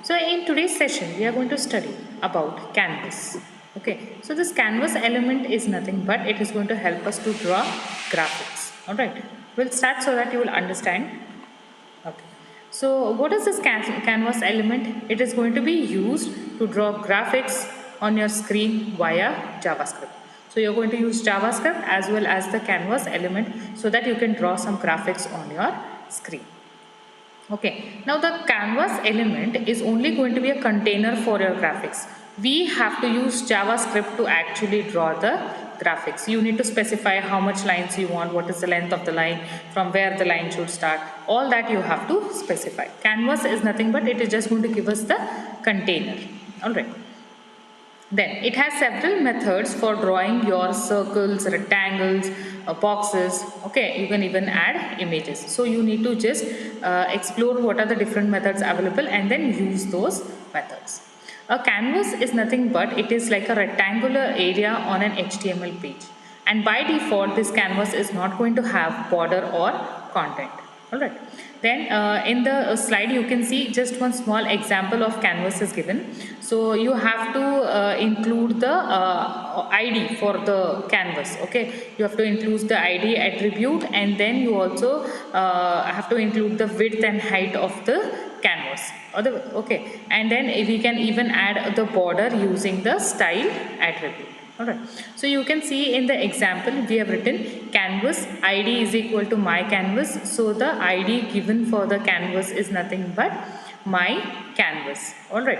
So in today's session, we are going to study about canvas. Okay, so this canvas element is nothing but it is going to help us to draw graphics. Alright, we'll start so that you will understand. Okay, so what is this canvas element? It is going to be used to draw graphics on your screen via JavaScript. So you're going to use JavaScript as well as the canvas element so that you can draw some graphics on your screen. Okay, now the canvas element is only going to be a container for your graphics. We have to use JavaScript to actually draw the graphics. You need to specify how much lines you want, what is the length of the line, from where the line should start. All that you have to specify. Canvas is nothing but it is just going to give us the container. Alright. Then it has several methods for drawing your circles, rectangles, boxes. Okay, you can even add images. So you need to just explore what are the different methods available and then use those methods. A canvas is nothing but it is like a rectangular area on an HTML page. And by default, this canvas is not going to have border or content. Alright. Then in the slide you can see just one small example of canvas is given. So you have to include the ID for the canvas. Okay, you have to include the ID attribute and then you also have to include the width and height of the canvas. Okay, and then we can even add the border using the style attribute. Alright, so you can see in the example we have written canvas ID is equal to my canvas. So the ID given for the canvas is nothing but my canvas. Alright,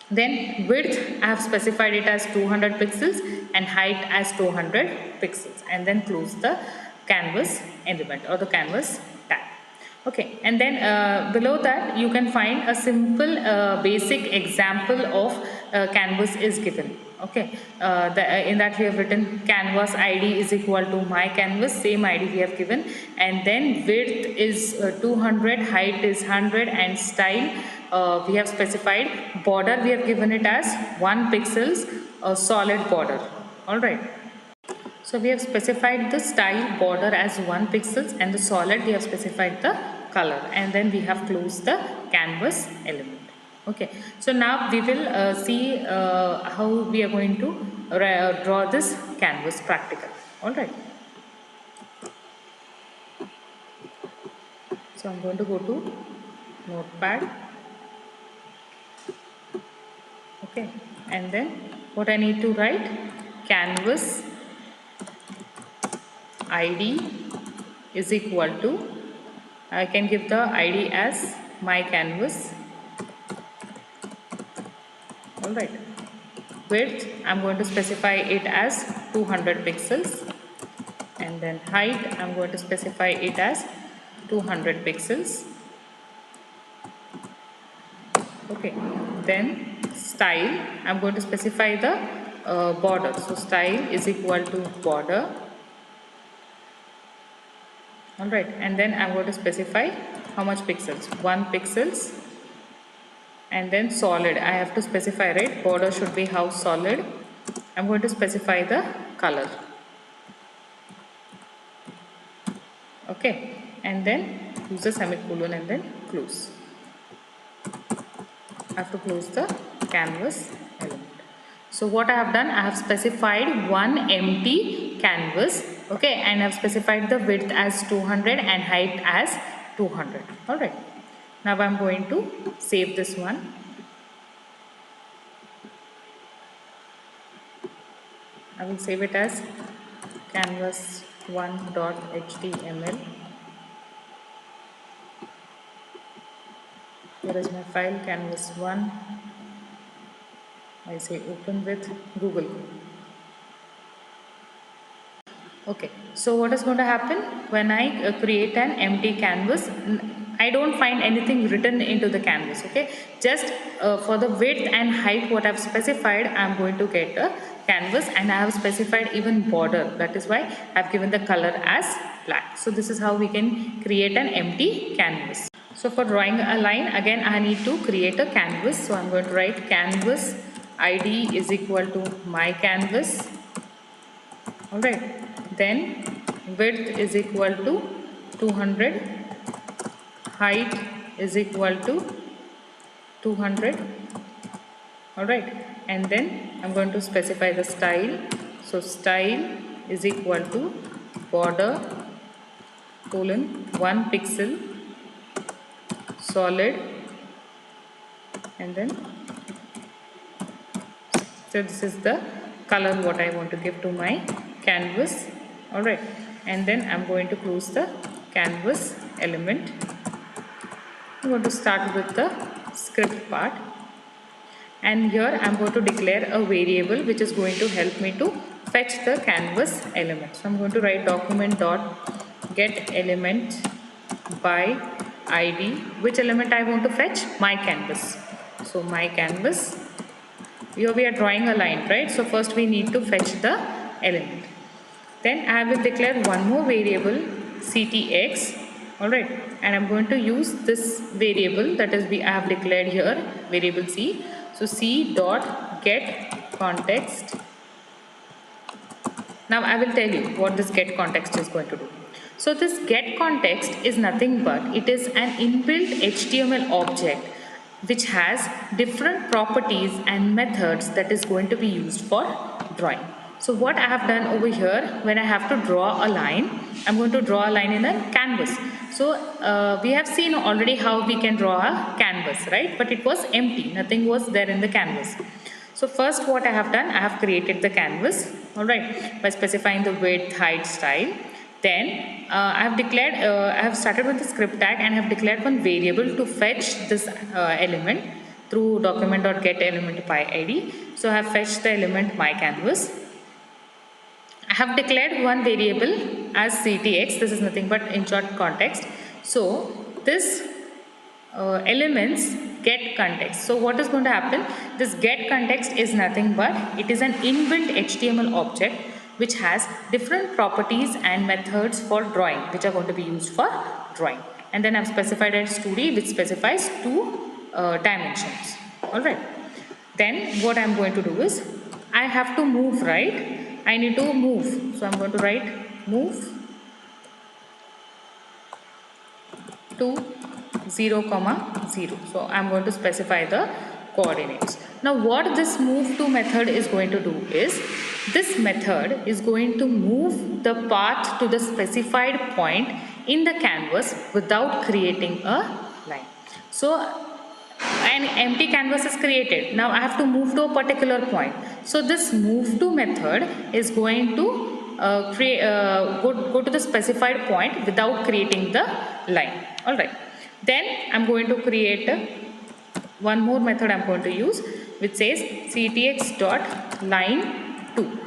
then width I have specified it as 200 pixels and height as 200 pixels and then close the canvas element or the canvas tag. Okay, and then below that you can find a simple basic example of canvas is given. Okay, in that we have written canvas ID is equal to my canvas, same ID we have given, and then width is 200, height is 100 and style we have specified. Border we have given it as 1 pixels solid border. Alright. So we have specified the style border as 1 pixels and the solid we have specified the color and then we have closed the canvas element. Okay, so now we will see how we are going to draw this canvas practical. Alright. So I'm going to go to Notepad. Okay, and then what I need to write, canvas ID is equal to, I can give the ID as my canvas. Alright, width I'm going to specify it as 200 pixels and then height I'm going to specify it as 200 pixels. Okay, then style I'm going to specify the border. So style is equal to border. Alright, and then I'm going to specify how much pixels, 1 pixels, and then solid I have to specify, right, border should be how solid. I'm going to specify the color. Okay, and then use a semicolon and then close. I have to close the canvas element. So what I have done, I have specified one empty canvas. Okay, and I have specified the width as 200 and height as 200. Alright, now I am going to save this one. I will save it as canvas1.html. Here is my file canvas1. I say open with Google. Okay, so what is going to happen when I create an empty canvas? I don't find anything written into the canvas. Okay, just for the width and height what I have specified, I am going to get a canvas and I have specified even border. That is why I have given the color as black. So this is how we can create an empty canvas. So for drawing a line, again I need to create a canvas. So I am going to write canvas ID is equal to my canvas. Alright, then width is equal to 200, height is equal to 200. All right, and then I'm going to specify the style. So style is equal to border colon 1 pixel solid, and then so this is the color what I want to give to my canvas. All right, and then I'm going to close the canvas element. I'm going to start with the script part, and here I'm going to declare a variable which is going to help me to fetch the canvas element. So I'm going to write document dot get element by id. Which element I want to fetch? My canvas. So my canvas. Here we are drawing a line, right? So first we need to fetch the element. Then I will declare one more variable ctx. All right, and I'm going to use this variable, that is I have declared here variable c. So c dot get context. Now I will tell you what this get context is going to do. So this get context is nothing but it is an inbuilt HTML object which has different properties and methods that is going to be used for drawing. So what I have done over here, when I have to draw a line, I'm going to draw a line in a canvas. So we have seen already how we can draw a canvas, right? But it was empty, nothing was there in the canvas. So first what I have done, I have created the canvas, all right, by specifying the width, height, style. Then I have started with the script tag and have declared one variable to fetch this element through document.getElement by id. So I have fetched the element my canvas. I have declared one variable as ctx. This is nothing but in short context. So this elements get context. So what is going to happen? This get context is nothing but it is an inbuilt HTML object which has different properties and methods for drawing, which are going to be used for drawing. And then I've specified as 2D, which specifies two dimensions. All right. Then what I'm going to do is I have to move, right? I need to move. So I'm going to write move to 0, 0. So I'm going to specify the coordinates. Now what this move to method is going to do is this method is going to move the path to the specified point in the canvas without creating a line. So an empty canvas is created. Now I have to move to a particular point. So this move to method is going to go to the specified point without creating the line. All right. Then I'm going to create one more method I'm going to use, which says ctx dot line 2.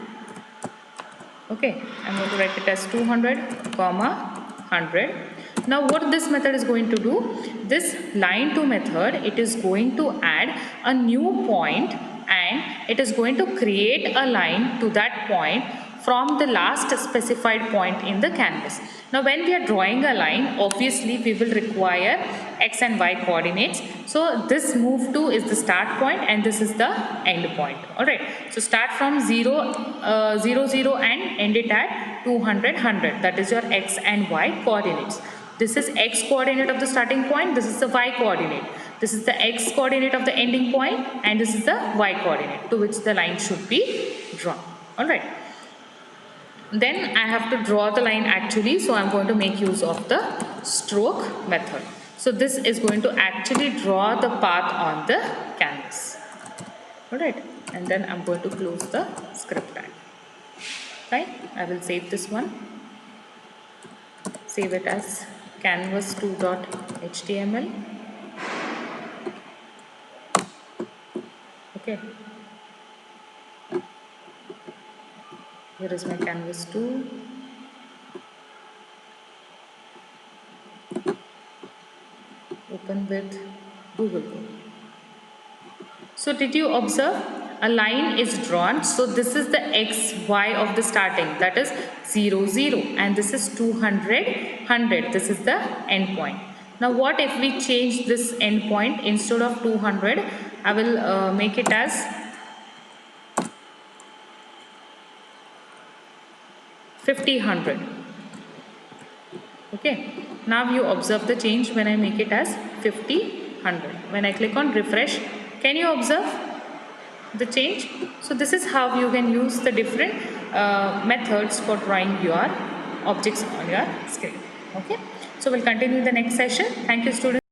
Okay, I'm going to write it as 200, 100. Now what this method is going to do, this line 2 method, it is going to add a new point and it is going to create a line to that point from the last specified point in the canvas. Now when we are drawing a line, obviously we will require x and y coordinates. So this move to is the start point and this is the end point. Alright, so start from 0, 0 and end it at 200, 100. That is your x and y coordinates. This is x coordinate of the starting point, this is the y coordinate. This is the x coordinate of the ending point and this is the y coordinate to which the line should be drawn. Alright. Then I have to draw the line actually, so I'm going to make use of the stroke method. So this is going to actually draw the path on the canvas. Alright, and then I'm going to close the script tag. Right, I will save this one. Save it as canvas2.html. Okay. Here is my canvas 2. Open with Google Chrome. So did you observe? A line is drawn. So this is the x, y of the starting. That is 0, 0. And this is 200, 100. This is the end point. Now what if we change this end point? Instead of 200, I will make it as 50, 100. Okay. Now you observe the change when I make it as 50, 100. When I click on refresh, can you observe the change? So this is how you can use the different methods for drawing your objects on your screen. Okay, so we'll continue in the next session. Thank you, students.